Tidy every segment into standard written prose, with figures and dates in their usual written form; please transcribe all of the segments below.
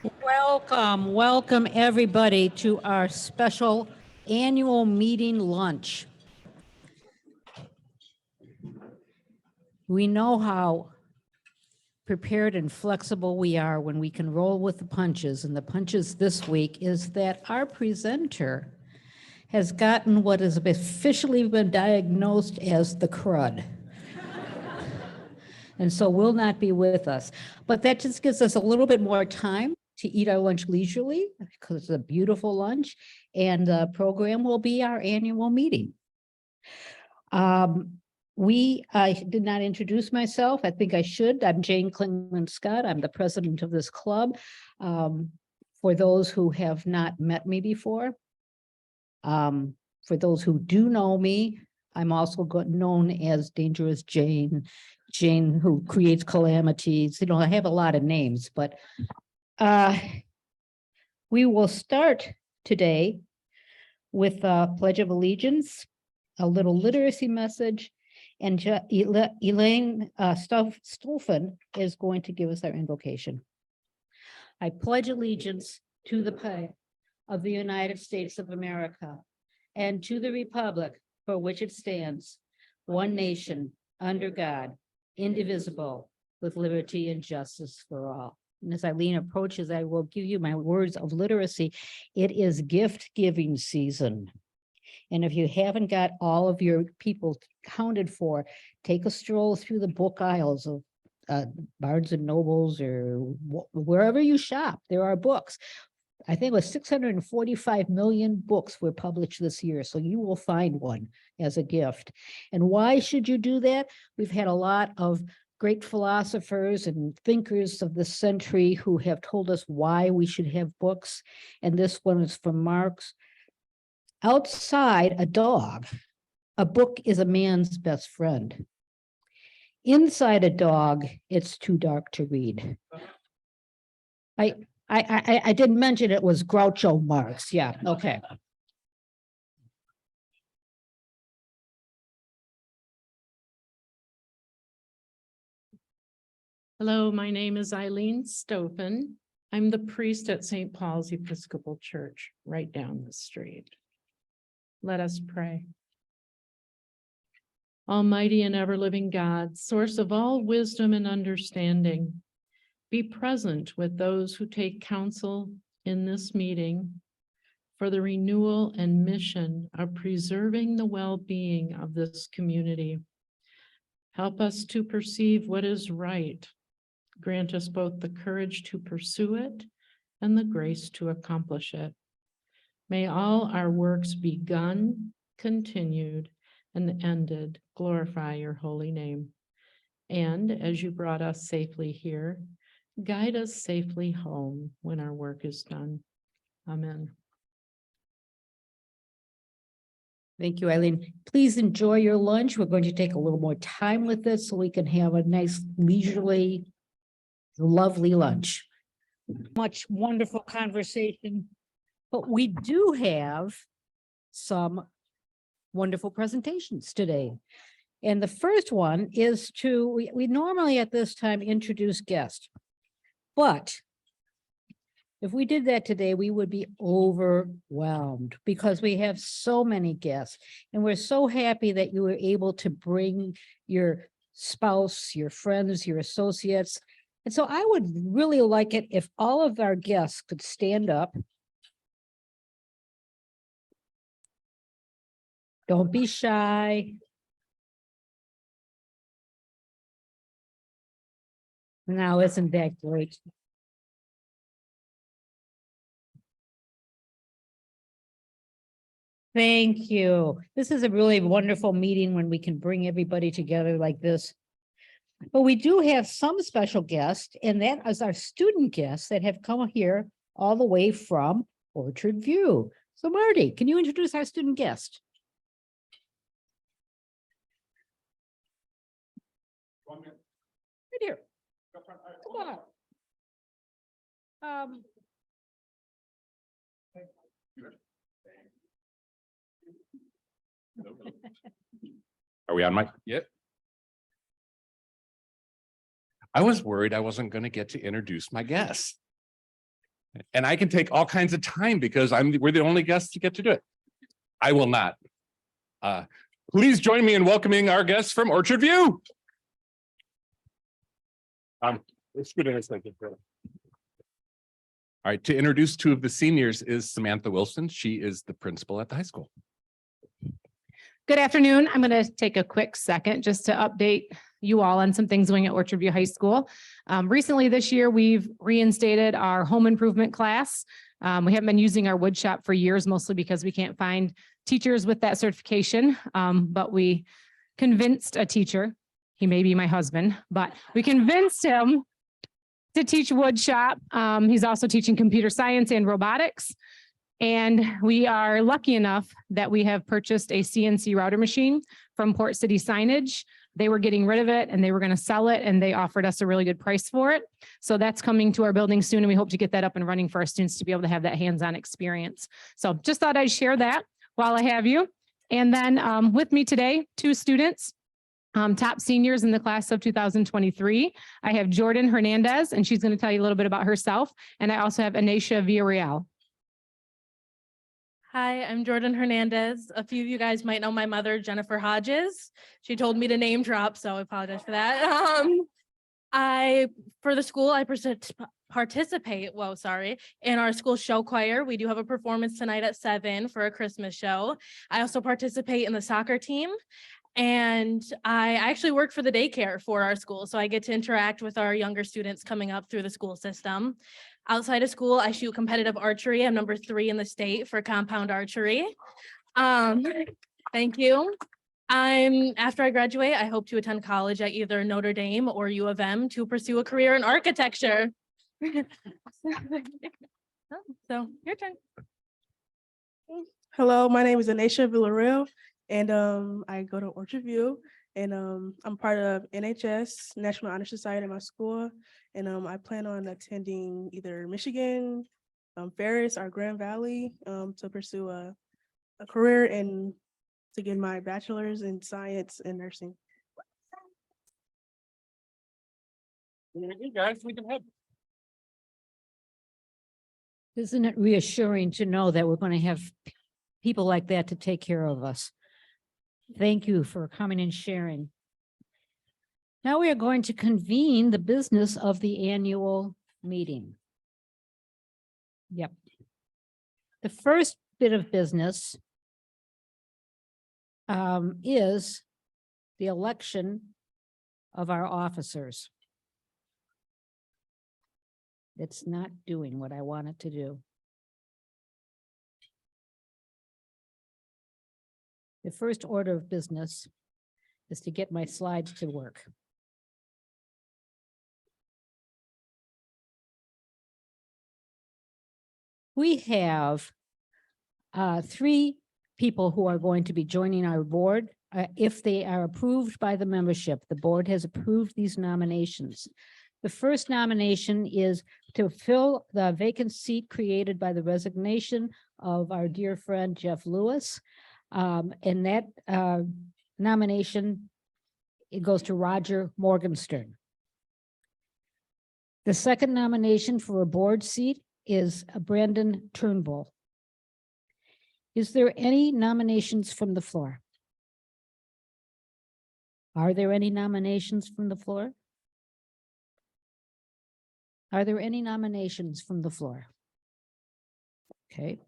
Welcome everybody to our special annual meeting lunch. We know how prepared and flexible we are when we can roll with the punches, and the punches this week is that our presenter has gotten what has officially been diagnosed as the crud. And so will not be with us. But that just gives us a little bit more time to eat our lunch leisurely because it's a beautiful lunch, and the program will be our annual meeting. I did not introduce myself. I think I should. I'm Jane Klingman Scott. I'm the president of this club. For those who have not met me before, for those who do know me, I'm also known as Dangerous Jane, Jane who creates calamities. You know, I have a lot of names, but we will start today with a Pledge of Allegiance, a little literacy message, and Elaine Stolfen is going to give us our invocation. I pledge allegiance to the flag of the United States of America and to the republic for which it stands, one nation, under God, indivisible, with liberty and justice for all. And as Eileen approaches, I will give you my words of literacy. It is gift giving season. And if you haven't got all of your people counted for, take a stroll through the book aisles of Barnes and Nobles or wherever you shop. There are books. I think it was 645 million books were published this year, so you will find one as a gift. And why should you do that? We've had a lot of great philosophers and thinkers of this century who have told us why we should have books. And this one is from Marx. Outside a dog, a book is a man's best friend. Inside a dog, it's too dark to read. I didn't mention it was Groucho Marx. Yeah, okay. Hello, my name is Eileen Stoffen. I'm the priest at St. Paul's Episcopal Church, right down the street. Let us pray. Almighty and ever-living God, source of all wisdom and understanding, be present with those who take counsel in this meeting for the renewal and mission of preserving the well-being of this community. Help us to perceive what is right. Grant us both the courage to pursue it and the grace to accomplish it. May all our works begun, continued, and ended glorify your holy name. And as you brought us safely here, guide us safely home when our work is done. Amen. Thank you, Eileen. Please enjoy your lunch. We're going to take a little more time with this so we can have a nice leisurely, lovely lunch. Much wonderful conversation, but we do have some wonderful presentations today. And the first one is we normally at this time introduce guests, but if we did that today, we would be overwhelmed because we have so many guests, and we're so happy that you were able to bring your spouse, your friends, your associates. And so I would really like it if all of our guests could stand up. Don't be shy. Now, isn't that great? Thank you. This is a really wonderful meeting when we can bring everybody together like this. But we do have some special guests, and that is our student guests that have come here all the way from Orchard View. So Marty, can you introduce our student guest? Right here. Come on. Are we on mic? Yep. I was worried I wasn't going to get to introduce my guests. And I can take all kinds of time because we're the only guests to get to do it. I will not. Please join me in welcoming our guests from Orchard View. It's good. All right, to introduce two of the seniors is Samantha Wilson. She is the principal at the high school. Good afternoon. I'm going to take a quick second just to update you all on some things going at Orchard View High School. Recently this year, we've reinstated our home improvement class. We haven't been using our wood shop for years, mostly because we can't find teachers with that certification. But we convinced a teacher, he may be my husband, but we convinced him to teach wood shop. He's also teaching computer science and robotics. And we are lucky enough that we have purchased a CNC router machine from Port City Signage. They were getting rid of it and they were going to sell it, and they offered us a really good price for it. So that's coming to our building soon, and we hope to get that up and running for our students to be able to have that hands-on experience. So just thought I'd share that while I have you. And then with me today, two students, top seniors in the class of 2023. I have Jordan Hernandez, and she's going to tell you a little bit about herself. And I also have Anisha Villarreal. Hi, I'm Jordan Hernandez. A few of you guys might know my mother, Jennifer Hodges. She told me to name drop, so I apologize for that. For the school, I participate in our school show choir. We do have a performance tonight at 7 for a Christmas show. I also participate in the soccer team. And I actually work for the daycare for our school, so I get to interact with our younger students coming up through the school system. Outside of school, I shoot competitive archery. I'm number 3 in the state for compound archery. Thank you. After I graduate, I hope to attend college at either Notre Dame or U of M to pursue a career in architecture. So your turn. Hello, my name is Anisha Villarreal, and I go to Orchard View, and I'm part of NHS, National Honor Society at my school, and I plan on attending either Michigan, Ferris, or Grand Valley to pursue a career and to get my bachelor's in science and nursing. Guys, we can head. Isn't it reassuring to know that we're going to have people like that to take care of us? Thank you for coming and sharing. Now we are going to convene the business of the annual meeting. Yep. The first bit of business is the election of our officers. It's not doing what I want it to do. The first order of business is to get my slides to work. We have 3 people who are going to be joining our board. If they are approved by the membership, the board has approved these nominations. The first nomination is to fill the vacant seat created by the resignation of our dear friend Jeff Lewis. And that nomination, it goes to Roger Morgenstern. The second nomination for a board seat is Brandon Turnbull. Is there any nominations from the floor? Are there any nominations from the floor? Are there any nominations from the floor? Okay.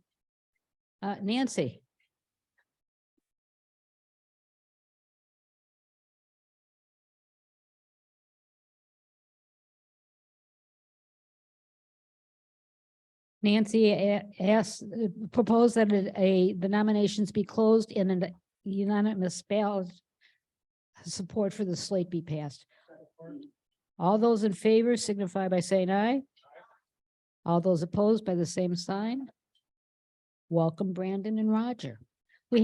Nancy. Nancy proposed that the nominations be closed and an unanimous ballot support for the slate be passed. All those in favor signify by saying aye. All those opposed by the same sign. Welcome, Brandon and Roger. We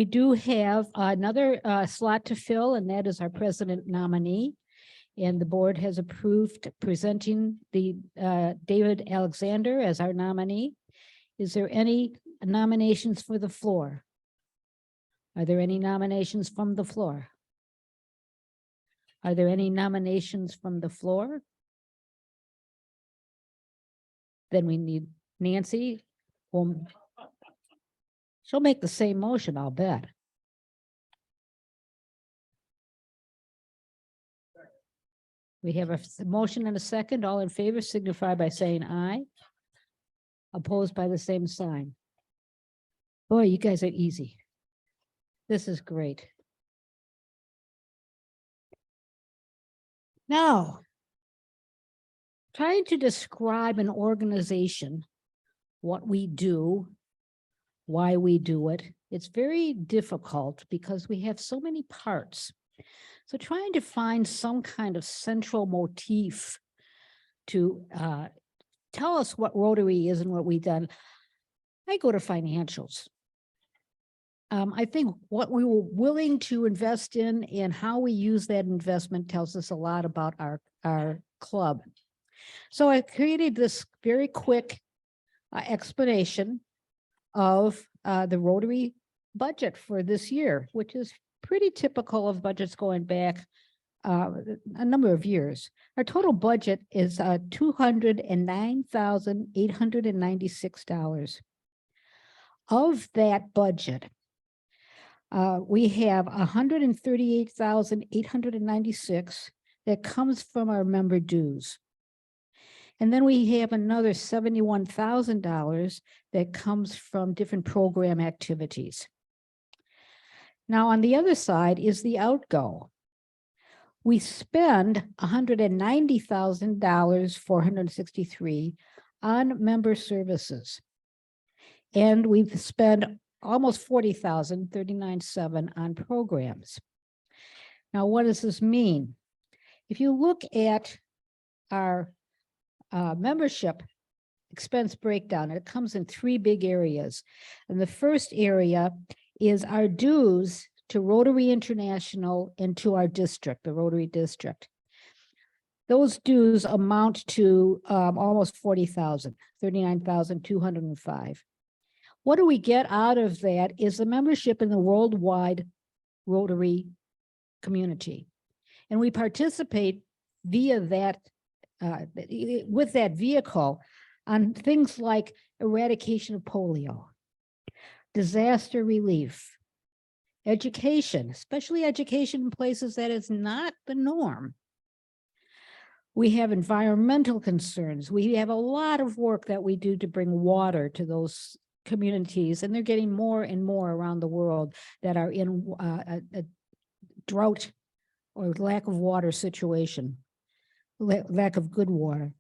do have another slot to fill, and that is our president nominee. And the board has approved presenting the David Alexander as our nominee. Is there any nominations for the floor? Are there any nominations from the floor? Are there any nominations from the floor? Then we need Nancy. She'll make the same motion, I'll bet. We have a motion and a second. All in favor signify by saying aye. Opposed by the same sign. Boy, you guys are easy. This is great. Now, trying to describe an organization, what we do, why we do it, it's very difficult because we have so many parts. So trying to find some kind of central motif to tell us what Rotary is and what we've done, I go to financials. I think what we were willing to invest in and how we use that investment tells us a lot about our club. So I created this very quick explanation of the Rotary budget for this year, which is pretty typical of budgets going back a number of years. Our total budget is $209,896. Of that budget, we have $138,896 that comes from our member dues. And then we have another $71,000 that comes from different program activities. Now, on the other side is the outgo. We spend $190,000, 463 on member services. And we've spent almost 40,000, 39.7 on programs. Now, what does this mean? If you look at our membership expense breakdown, it comes in three big areas. And the first area is our dues to Rotary International and to our district, the Rotary District. Those dues amount to almost 40,000, 39,205. What do we get out of that is the membership in the worldwide Rotary community. And we participate via that, with that vehicle on things like eradication of polio, disaster relief, education, especially education in places that is not the norm. We have environmental concerns. We have a lot of work that we do to bring water to those communities, and they're getting more and more around the world that are in a drought or lack of water situation, lack of good water.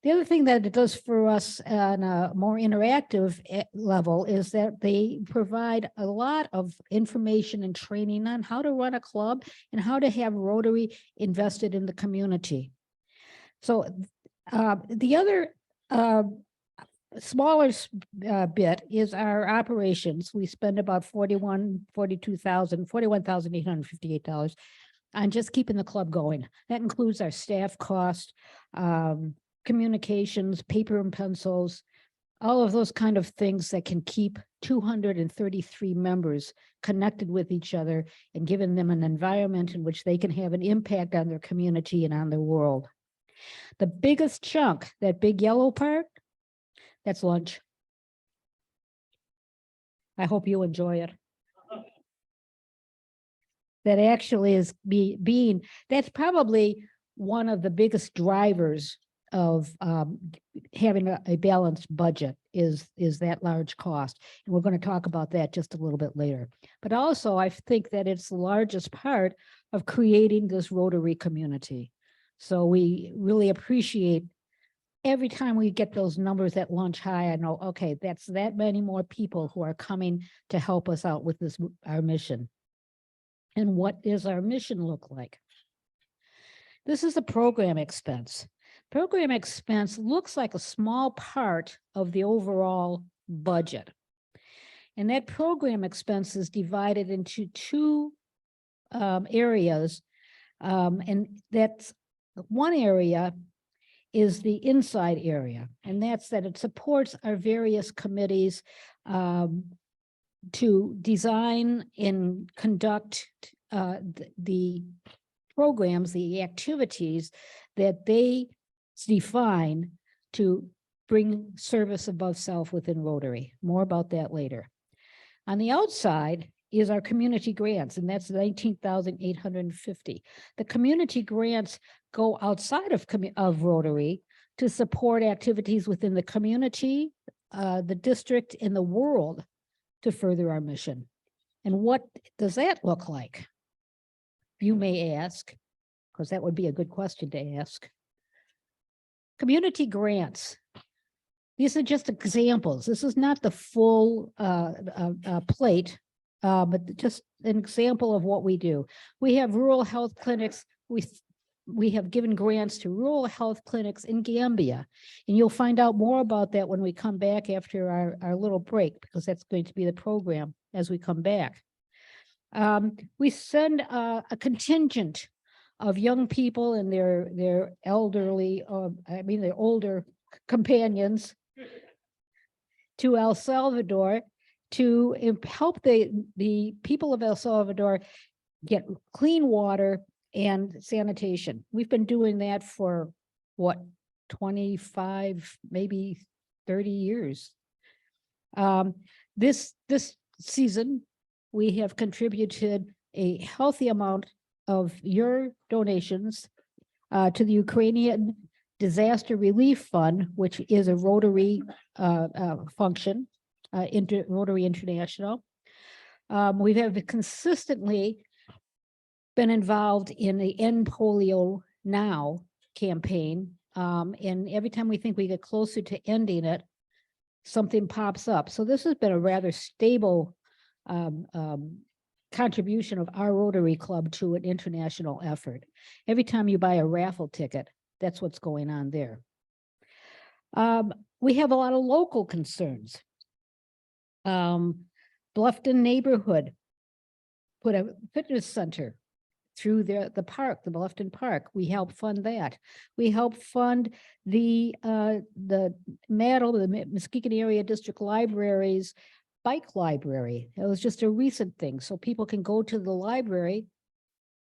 The other thing that it does for us on a more interactive level is that they provide a lot of information and training on how to run a club and how to have Rotary invested in the community. So the other smaller bit is our operations. We spend about $41,858 on just keeping the club going. That includes our staff cost, communications, paper and pencils, all of those kind of things that can keep 233 members connected with each other and giving them an environment in which they can have an impact on their community and on the world. The biggest chunk, that big yellow part, that's lunch. I hope you enjoy it. That actually is that's probably one of the biggest drivers of having a balanced budget is that large cost. And we're going to talk about that just a little bit later. But also, I think that it's the largest part of creating this Rotary community. So we really appreciate every time we get those numbers at lunch high. I know, okay, that's that many more people who are coming to help us out with this, our mission. And what does our mission look like? This is the program expense. Program expense looks like a small part of the overall budget. And that program expense is divided into two areas. And that's one area is the inside area. And that's that it supports our various committees to design and conduct the programs, the activities that they define to bring service above self within Rotary. More about that later. On the outside is our community grants, and that's 19,850. The community grants go outside of Rotary to support activities within the community, the district, and the world to further our mission. And what does that look like? You may ask, because that would be a good question to ask. Community grants. These are just examples. This is not the full plate, but just an example of what we do. We have rural health clinics. We have given grants to rural health clinics in Gambia. And you'll find out more about that when we come back after our little break, because that's going to be the program as we come back. We send a contingent of young people and their elderly, their older companions to El Salvador to help the people of El Salvador get clean water and sanitation. We've been doing that for what, 25, maybe 30 years. This season, we have contributed a healthy amount of your donations to the Ukrainian Disaster Relief Fund, which is a Rotary function, Rotary International. We have consistently been involved in the End Polio Now campaign. And every time we think we get closer to ending it, something pops up. So this has been a rather stable contribution of our Rotary Club to an international effort. Every time you buy a raffle ticket, that's what's going on there. We have a lot of local concerns. Bluffton neighborhood put a fitness center through the park, the Bluffton Park. We help fund that. We help fund the Muskegon Area District Library's bike library. It was just a recent thing. So people can go to the library,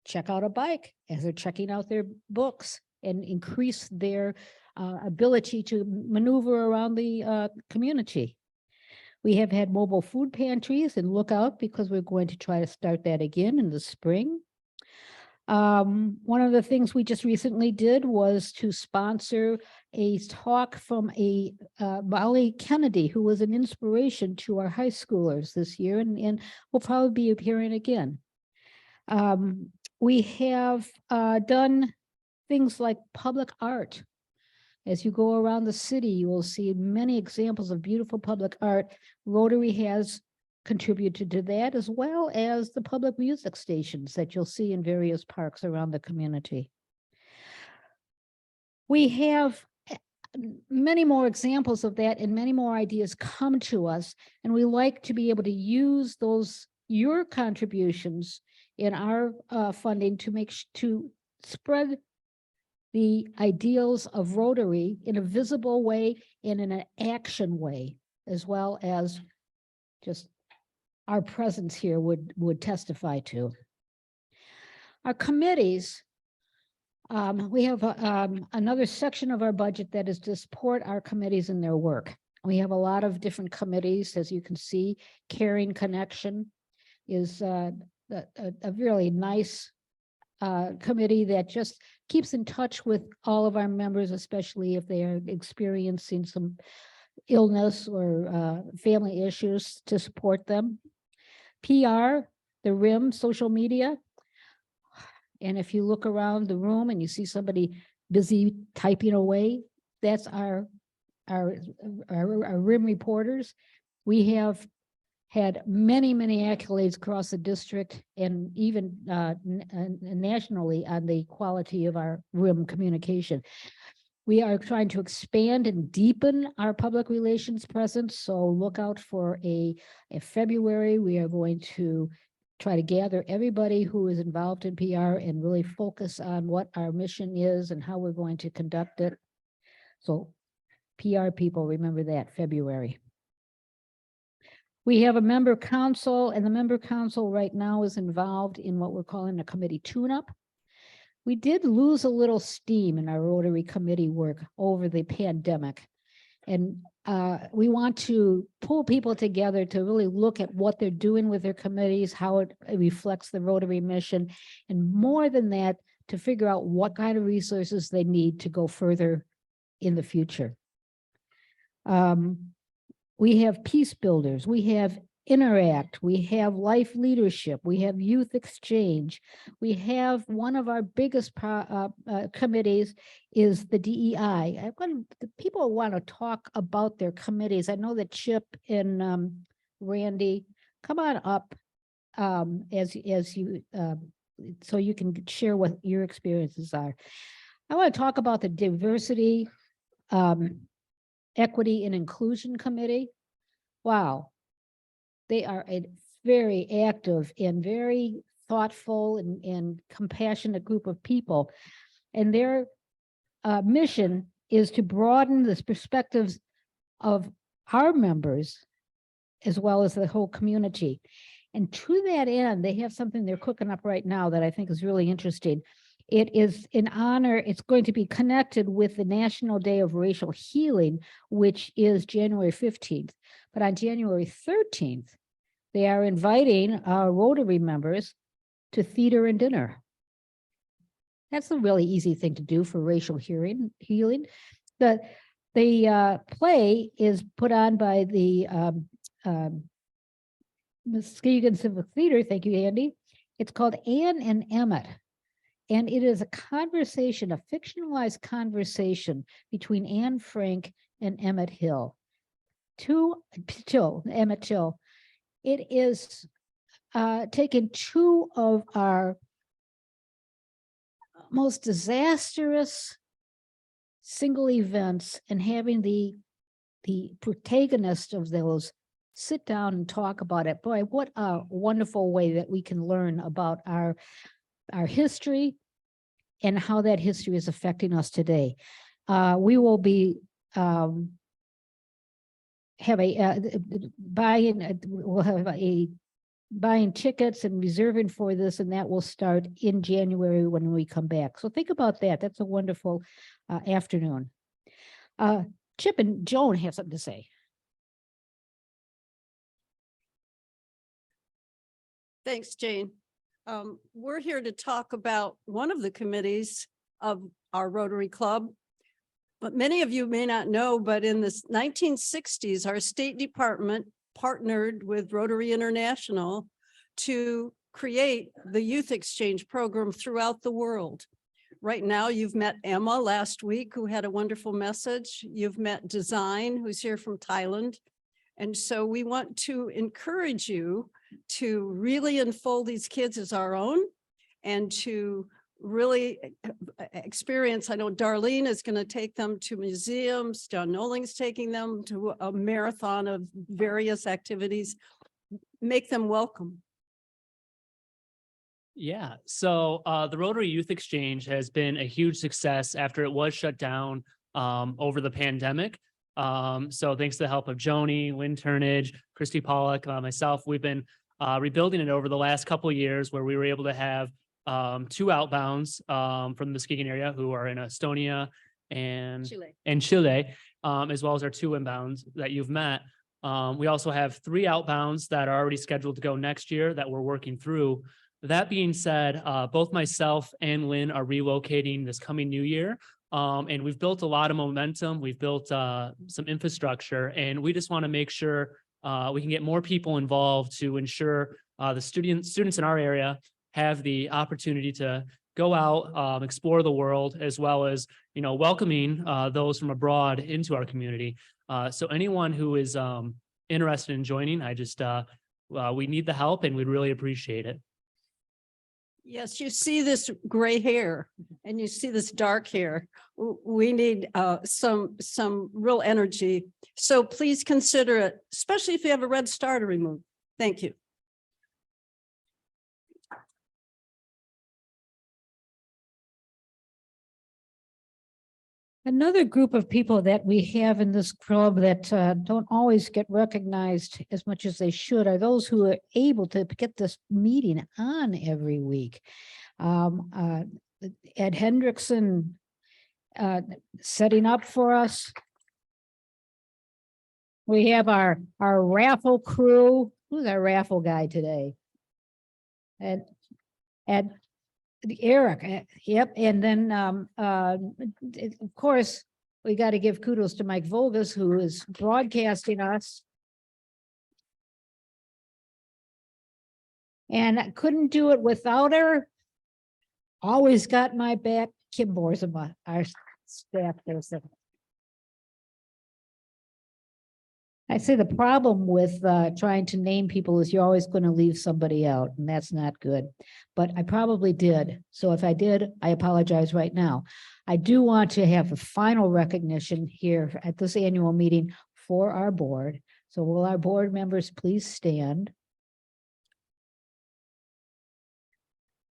check out a bike as they're checking out their books and increase their ability to maneuver around the community. We have had mobile food pantries, and look out because we're going to try to start that again in the spring. One of the things we just recently did was to sponsor a talk from Molly Kennedy, who was an inspiration to our high schoolers this year, and will probably be appearing again. We have done things like public art. As you go around the city, you will see many examples of beautiful public art. Rotary has contributed to that, as well as the public music stations that you'll see in various parks around the community. We have many more examples of that, and many more ideas come to us, and we like to be able to use your contributions in our funding to spread the ideals of Rotary in a visible way and in an action way, as well as just our presence here would testify to. Our committees, we have another section of our budget that is to support our committees in their work. We have a lot of different committees, as you can see. Caring Connection is a really nice committee that just keeps in touch with all of our members, especially if they are experiencing some illness or family issues, to support them. PR, the RIM, social media. And if you look around the room and you see somebody busy typing away, that's our RIM reporters. We have had many accolades across the district and even nationally on the quality of our RIM communication. We are trying to expand and deepen our public relations presence. So look out for in February, we are going to try to gather everybody who is involved in PR and really focus on what our mission is and how we're going to conduct it. So PR people, remember that, February. We have a member council, and the member council right now is involved in what we're calling a committee tune-up. we did lose a little steam in our Rotary Committee work over the pandemic. And we want to pull people together to really look at what they're doing with their committees, how it reflects the Rotary mission, and more than that, to figure out what kind of resources they need to go further in the future. We have peace builders, we have Interact, we have Life Leadership, we have Youth Exchange. We have one of our biggest committees is the DEI. People want to talk about their committees. I know that Chip and Randy, come on up as you so you can share what your experiences are. I want to talk about the Diversity, Equity and Inclusion Committee. Wow. They are a very active and very thoughtful and compassionate group of people. And their mission is to broaden the perspectives of our members as well as the whole community. And to that end, they have something they're cooking up right now that I think is really interesting. It is in honor, it's going to be connected with the National Day of Racial Healing, which is January 15th. But on January 13th, they are inviting our Rotary members to theater and dinner. That's a really easy thing to do for racial healing. The play is put on by the Muskegon Civic Theater. Thank you, Andy. It's called Anne and Emmett. And it is a conversation, a fictionalized conversation between Anne Frank and Emmett Till. Emmett Till. It is taking two of our most disastrous single events and having the protagonist of those sit down and talk about it. Boy, what a wonderful way that we can learn about our history and how that history is affecting us today. We will be buying tickets and reserving for this, and that will start in January when we come back. So think about that. That's a wonderful afternoon. Chip and Joan have something to say. Thanks, Jane. We're here to talk about one of the committees of our Rotary Club. But many of you may not know, but in the 1960s, our State Department partnered with Rotary International to create the Youth Exchange program throughout the world. Right now, you've met Emma last week, who had a wonderful message. You've met Design, who's here from Thailand. And so we want to encourage you to really enfold these kids as our own and to really experience. I know Darlene is going to take them to museums. John Nolling's taking them to a marathon of various activities. Make them welcome. Yeah, so the Rotary Youth Exchange has been a huge success after it was shut down over the pandemic. So thanks to the help of Joni, Lynn Turnage, Christy Pollack, myself, we've been rebuilding it over the last couple of years, where we were able to have 2 outbounds from the Muskegon area who are in Estonia and Chile, as well as our 2 inbounds that you've met. We also have 3 outbounds that are already scheduled to go next year that we're working through. That being said, both myself and Lynn are relocating this coming new year. And we've built a lot of momentum. We've built some infrastructure, and we just want to make sure we can get more people involved to ensure the students in our area have the opportunity to go out, explore the world, as well as, welcoming those from abroad into our community. So anyone who is interested in joining, we need the help, and we'd really appreciate it. Yes, you see this gray hair and you see this dark hair. We need some real energy. So please consider it, especially if you have a red star to remove. Thank you. Another group of people that we have in this club that don't always get recognized as much as they should are those who are able to get this meeting on every week. Ed Hendrickson setting up for us. We have our raffle crew. Who's our raffle guy today? And Eric, yep, and then of course, we got to give kudos to Mike Volgas, who is broadcasting us. And I couldn't do it without her. Always got my back, Kim Borzema, our staff person. I say the problem with trying to name people is you're always going to leave somebody out, and that's not good. But I probably did. So if I did, I apologize right now. I do want to have a final recognition here at this annual meeting for our board. So will our board members please stand?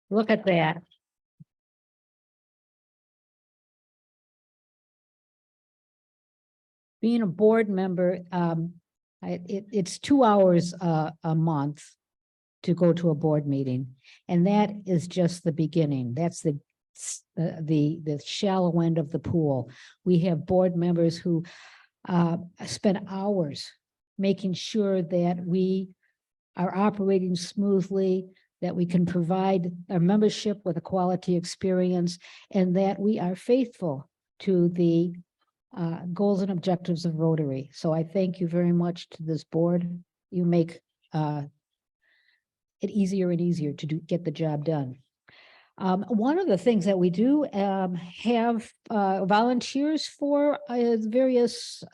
Look at that. Being a board member, it's 2 hours a month to go to a board meeting. And that is just the beginning. That's the shallow end of the pool. We have board members who spend hours making sure that we are operating smoothly, that we can provide our membership with a quality experience, and that we are faithful to the goals and objectives of Rotary. So I thank you very much to this board. You make it easier and easier to get the job done. One of the things that we do have volunteers for various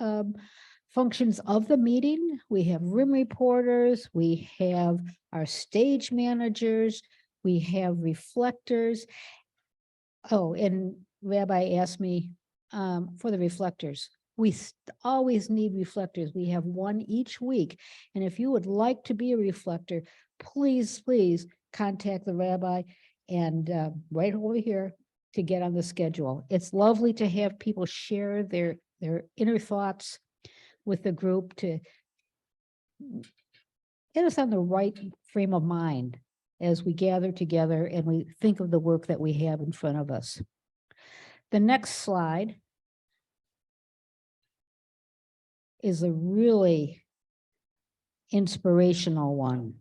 functions of the meeting. We have room reporters, we have our stage managers, we have reflectors. Oh, and Rabbi asked me for the reflectors. We always need reflectors. We have one each week. And if you would like to be a reflector, please contact the rabbi and right over here to get on the schedule. It's lovely to have people share their inner thoughts with the group to get us on the right frame of mind as we gather together and we think of the work that we have in front of us. The next slide is a really inspirational one.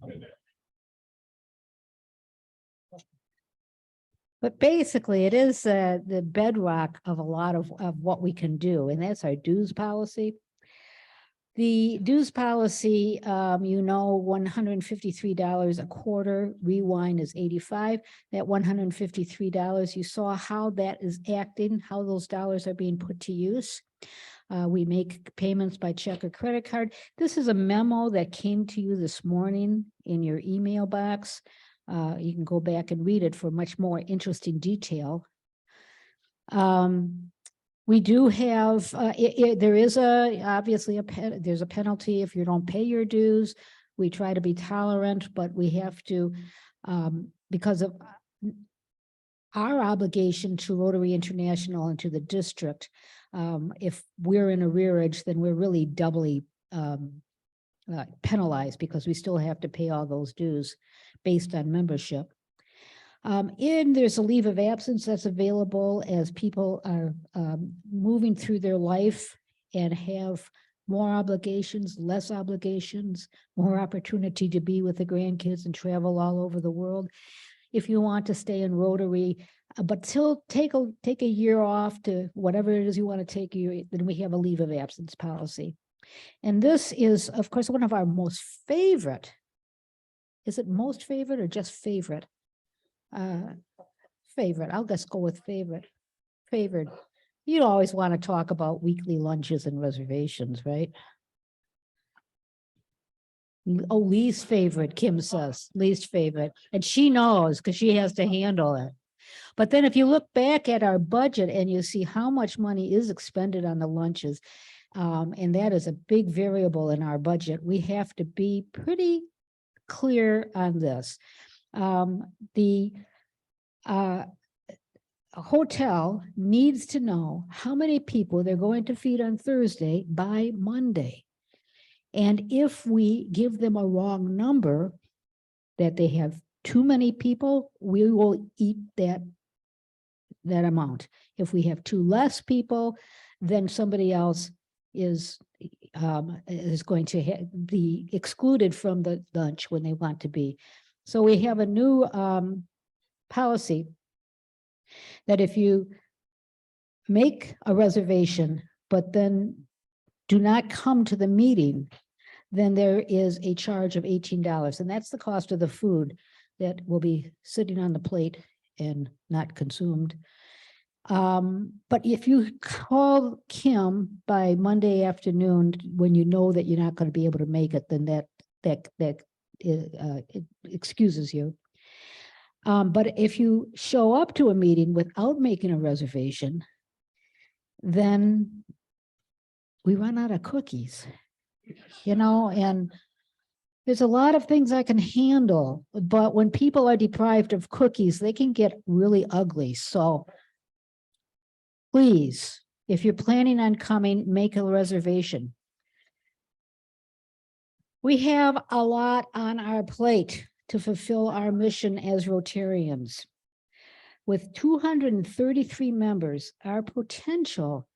But basically, it is the bedrock of a lot of what we can do, and that's our dues policy. The dues policy, $153 a quarter, rewind is 85. That $153, you saw how that is acting, how those dollars are being put to use. We make payments by check or credit card. This is a memo that came to you this morning in your email box. You can go back and read it for much more interesting detail. We do have, there is obviously there's a penalty if you don't pay your dues. We try to be tolerant, but we have to, because of our obligation to Rotary International and to the district, if we're in arrearage, then we're really doubly penalized because we still have to pay all those dues based on membership. And there's a leave of absence that's available as people are moving through their life and have more obligations, less obligations, more opportunity to be with the grandkids and travel all over the world. If you want to stay in Rotary, but still take a year off to whatever it is you want to take, then we have a leave of absence policy. And this is, of course, one of our most favorite. Is it most favorite or just favorite? Favorite. I'll just go with favorite. Favored. You always want to talk about weekly lunches and reservations, right? Oh, least favorite, Kim says, least favorite. And she knows because she has to handle it. But then if you look back at our budget and you see how much money is expended on the lunches, and that is a big variable in our budget, we have to be pretty clear on this. The hotel needs to know how many people they're going to feed on Thursday by Monday. And if we give them a wrong number, that they have too many people, we will eat that that amount. If we have two less people, then somebody else is going to be excluded from the lunch when they want to be. So we have a new policy that if you make a reservation, but then do not come to the meeting, then there is a charge of $18. And that's the cost of the food that will be sitting on the plate and not consumed. But if you call Kim by Monday afternoon, when you know that you're not going to be able to make it, then that it excuses you. But if you show up to a meeting without making a reservation, then we run out of cookies, and there's a lot of things I can handle, but when people are deprived of cookies, they can get really ugly. So please, if you're planning on coming, make a reservation. We have a lot on our plate to fulfill our mission as Rotarians. With 233 members, our potential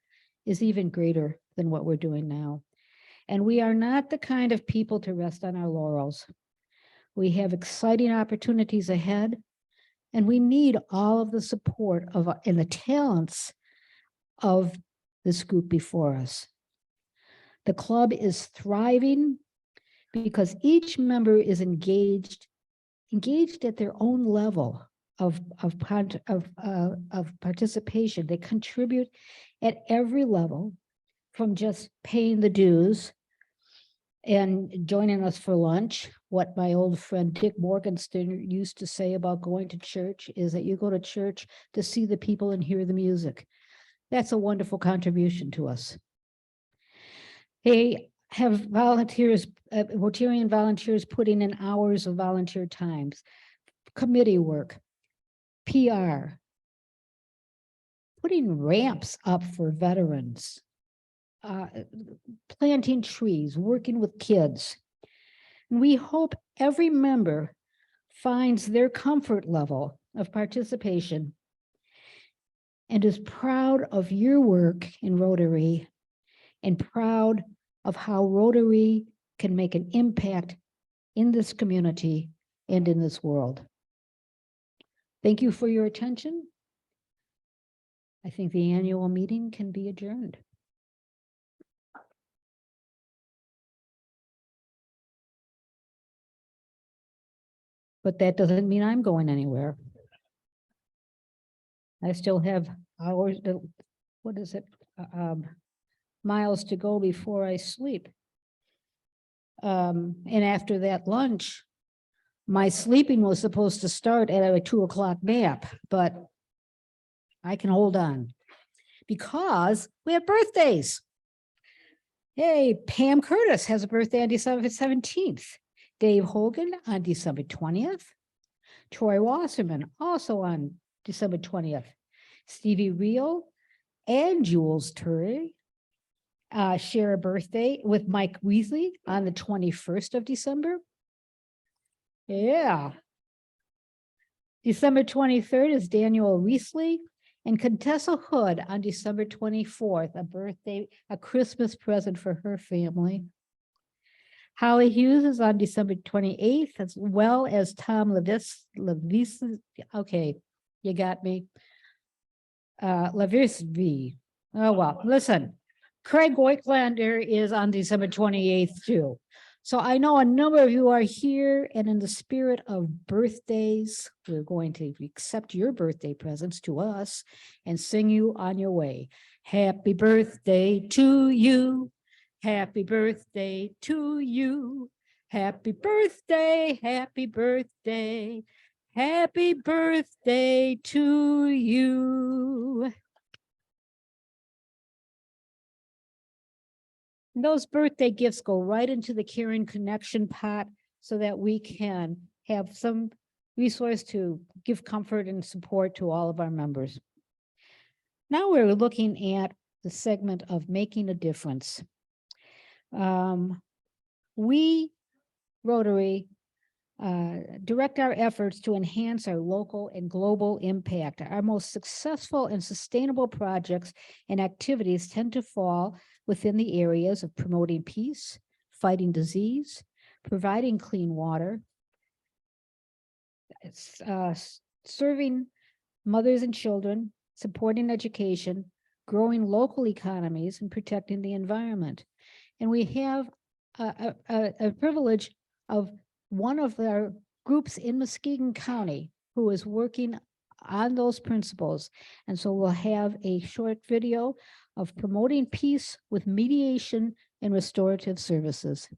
is even greater than what we're doing now. And we are not the kind of people to rest on our laurels. We have exciting opportunities ahead, and we need all of the support and the talents of this group before us. The club is thriving because each member is engaged at their own level of participation. They contribute at every level, from just paying the dues and joining us for lunch. What my old friend Dick Morgenstern used to say about going to church is that you go to church to see the people and hear the music. That's a wonderful contribution to us. They have volunteers, Rotarian volunteers putting in hours of volunteer times, committee work, PR, putting ramps up for veterans, planting trees, working with kids. And we hope every member finds their comfort level of participation and is proud of your work in Rotary and proud of how Rotary can make an impact in this community and in this world. Thank you for your attention. I think the annual meeting can be adjourned. But that doesn't mean I'm going anywhere. I still have hours, miles to go before I sleep. And after that lunch, my sleeping was supposed to start at a 2 o'clock nap, but I can hold on because we have birthdays. Hey, Pam Curtis has a birthday on December 17th. Dave Hogan on December 20th. Troy Wasserman also on December 20th. Stevie Reel and Jules Turry share a birthday with Mike Weasley on the 21st of December. Yeah. December 23rd is Daniel Weasley and Contessa Hood on December 24th, a Christmas present for her family. Holly Hughes is on December 28th, as well as Tom Levis. Okay, you got me. Levisby. Oh, well, listen, Craig Oiklander is on December 28th too. So I know a number of you are here, and in the spirit of birthdays, we're going to accept your birthday presents to us and sing you on your way. Happy birthday to you. Happy birthday to you. Happy birthday, happy birthday. Happy birthday to you. And those birthday gifts go right into the Caring Connection pot so that we can have some resource to give comfort and support to all of our members. Now we're looking at the segment of making a difference. We, Rotary, direct our efforts to enhance our local and global impact. Our most successful and sustainable projects and activities tend to fall within the areas of promoting peace, fighting disease, providing clean water, serving mothers and children, supporting education, growing local economies, and protecting the environment. And we have a privilege of one of our groups in Muskegon County who is working on those principles. And so we'll have a short video of promoting peace with mediation and restorative services.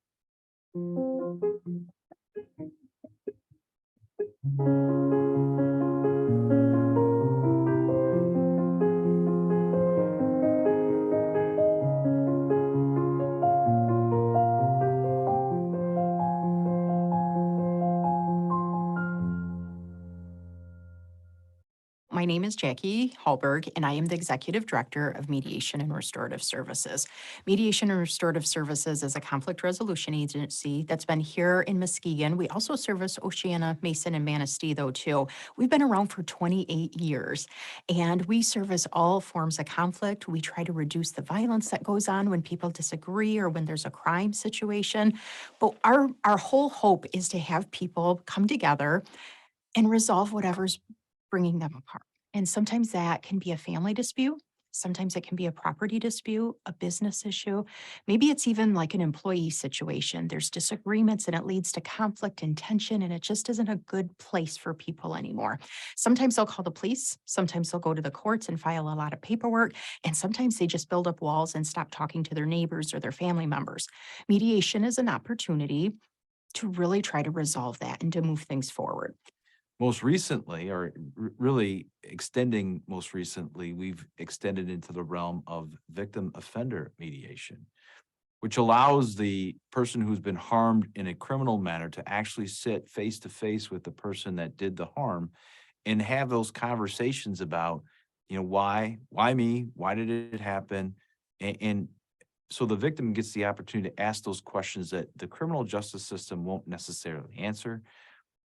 My name is Jackie Hallberg, and I am the Executive Director of Mediation and Restorative Services. Mediation and Restorative Services is a conflict resolution agency that's been here in Muskegon. We also service Oceana, Mason, and Manistee, though, too. We've been around for 28 years, and we service all forms of conflict. We try to reduce the violence that goes on when people disagree or when there's a crime situation. But our whole hope is to have people come together and resolve whatever's bringing them apart. And sometimes that can be a family dispute. Sometimes it can be a property dispute, a business issue. Maybe it's even like an employee situation. There's disagreements and it leads to conflict and tension, and it just isn't a good place for people anymore. Sometimes they'll call the police. Sometimes they'll go to the courts and file a lot of paperwork. And sometimes they just build up walls and stop talking to their neighbors or their family members. Mediation is an opportunity to really try to resolve that and to move things forward. Most recently, or really extending most recently, we've extended into the realm of victim offender mediation, which allows the person who's been harmed in a criminal manner to actually sit face to face with the person that did the harm and have those conversations about, why me? Why did it happen? And so the victim gets the opportunity to ask those questions that the criminal justice system won't necessarily answer.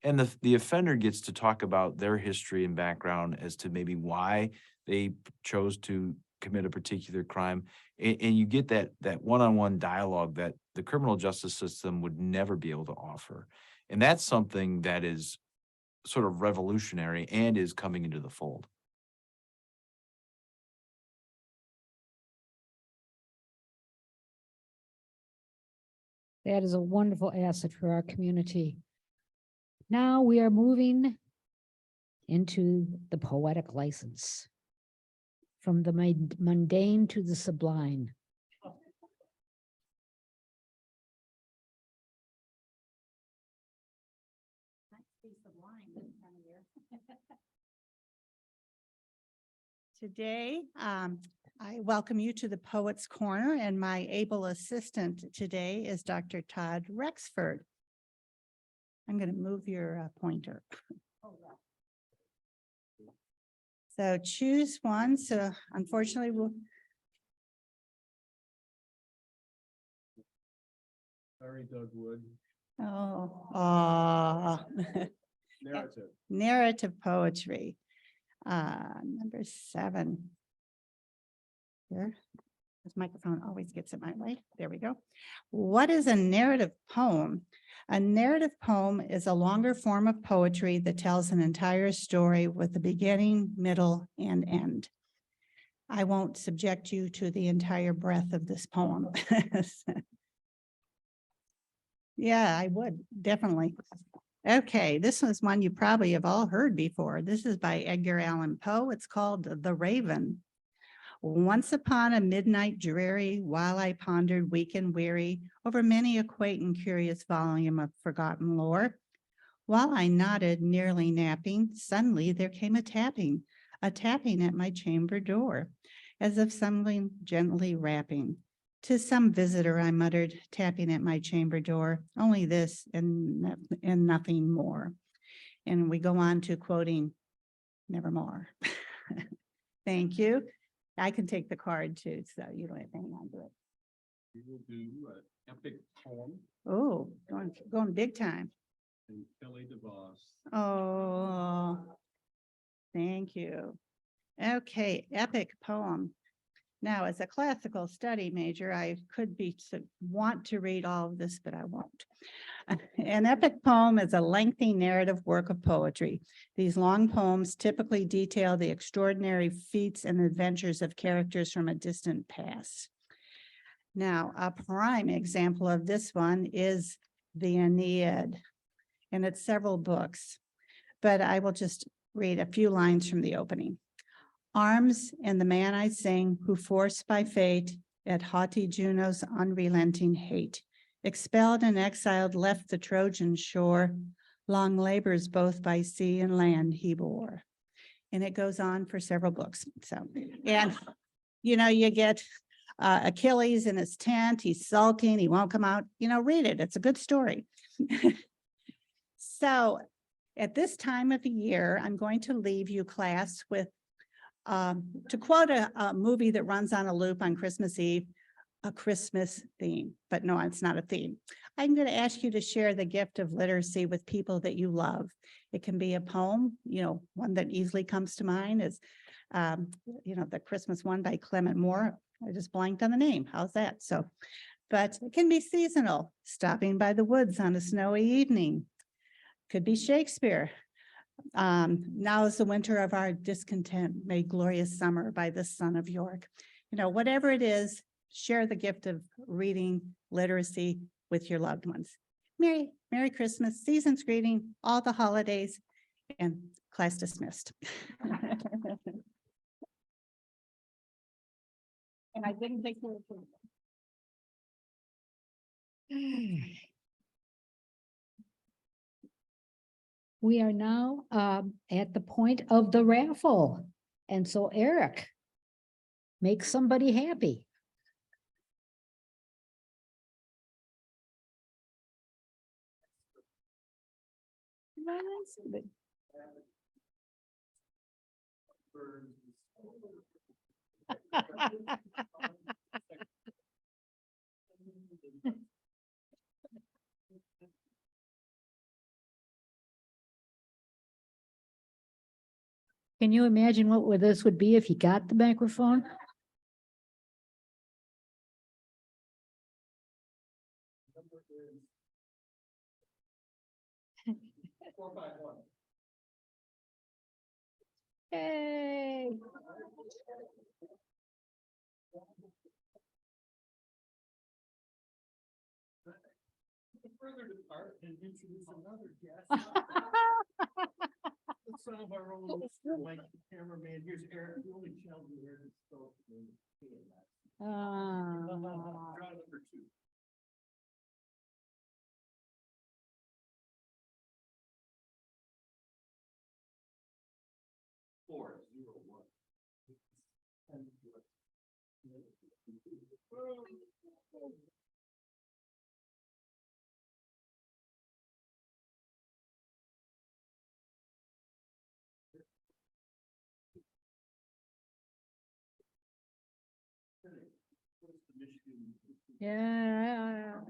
And the offender gets to talk about their history and background as to maybe why they chose to commit a particular crime. And you get that one-on-one dialogue that the criminal justice system would never be able to offer. And that's something that is sort of revolutionary and is coming into the fold. That is a wonderful asset for our community. Now we are moving into the poetic license, from the mundane to the sublime. Today, I welcome you to the Poets Corner, and my able assistant today is Dr. Todd Rexford. I'm going to move your pointer. So choose one. So unfortunately, we'll. Sorry, Doug Wood. Narrative. Narrative poetry. Number 7. Here. This microphone always gets in my way. There we go. What is a narrative poem? A narrative poem is a longer form of poetry that tells an entire story with a beginning, middle, and end. I won't subject you to the entire breadth of this poem. Yeah, I would, definitely. Okay, this was one you probably have all heard before. This is by Edgar Allan Poe. It's called The Raven. Once upon a midnight dreary, while I pondered weak and weary over many a quaint and curious volume of forgotten lore, while I nodded, nearly napping, suddenly there came a tapping at my chamber door, as if something gently rapping. "'Tis some visitor," I muttered, tapping at my chamber door, "only this and nothing more." And we go on to quoting Nevermore. Thank you. I can take the card too, so you don't have to hang on to it. We will do an epic poem. Oh, going big time. And Kelly DeVos. Oh, thank you. Okay, epic poem. Now, as a classical study major, I could want to read all of this, but I won't. An epic poem is a lengthy narrative work of poetry. These long poems typically detail the extraordinary feats and adventures of characters from a distant past. Now, a prime example of this one is the Aeneid, and it's several books, but I will just read a few lines from the opening. Arms and the man I sing, who forced by fate at haughty Juno's unrelenting hate, expelled and exiled, left the Trojan shore, long labors both by sea and land he bore. And it goes on for several books. So, and you get Achilles in his tent, he's sulking, he won't come out, read it. It's a good story. So at this time of the year, I'm going to leave you, class, with to quote a movie that runs on a loop on Christmas Eve, a Christmas theme, but no, it's not a theme. I'm going to ask you to share the gift of literacy with people that you love. It can be a poem, one that easily comes to mind is, the Christmas one by Clement Moore. I just blanked on the name. How's that? So, but it can be seasonal, stopping by the woods on a snowy evening. Could be Shakespeare. Now is the winter of our discontent, made glorious summer by the son of York. Whatever it is, share the gift of reading literacy with your loved ones. Merry Christmas, season's greeting, all the holidays, and class dismissed. And I didn't think we were. We are now at the point of the raffle. And so Eric, make somebody happy. Can you imagine what this would be if you got the microphone? Hey. Further depart and introduce another guest. Some of our own, like cameraman, here's Eric, the only child who ever spoke. Draw number 2. Four, 0, 1. Yeah.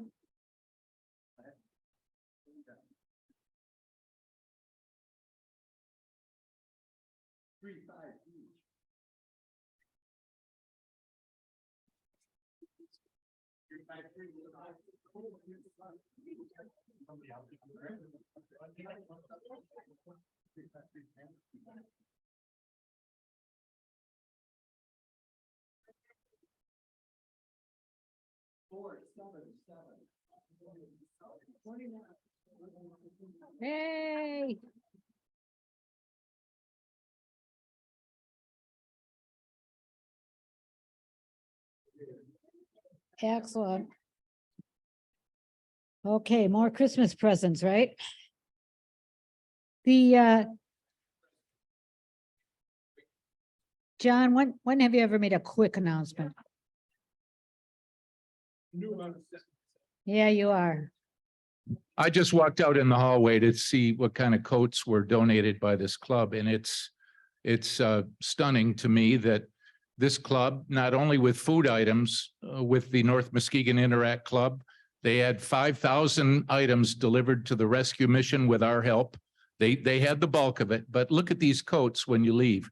Hey. Excellent. Okay, more Christmas presents, right? John, when have you ever made a quick announcement? Yeah, you are. I just walked out in the hallway to see what kind of coats were donated by this club, and it's stunning to me that this club, not only with food items, with the North Muskegon Interact Club, They had 5,000 items delivered to the rescue mission with our help. They had the bulk of it, but look at these coats when you leave.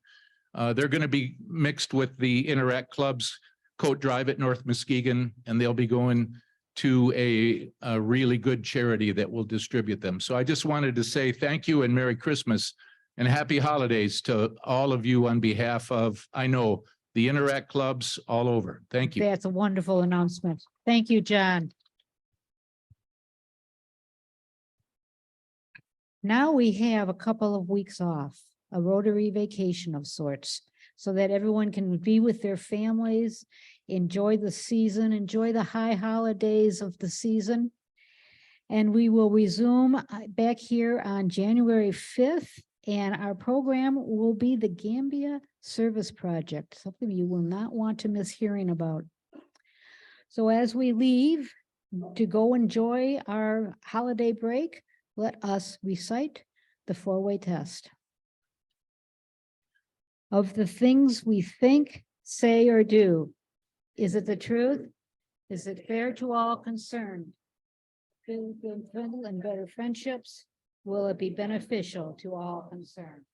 They're going to be mixed with the Interact Club's coat drive at North Muskegon, and they'll be going to a really good charity that will distribute them. So I just wanted to say thank you and Merry Christmas and Happy Holidays to all of you on behalf of, I know, the Interact Clubs all over. Thank you. That's a wonderful announcement. Thank you, John. Now we have a couple of weeks off, a Rotary vacation of sorts, so that everyone can be with their families, enjoy the season, enjoy the high holidays of the season. And we will resume back here on January 5th, and our program will be the Gambia Service Project, something you will not want to miss hearing about. So as we leave to go enjoy our holiday break, let us recite the four-way test. Of the things we think, say, or do, is it the truth? Is it fair to all concerned? Build and better friendships? Will it be beneficial to all concerned?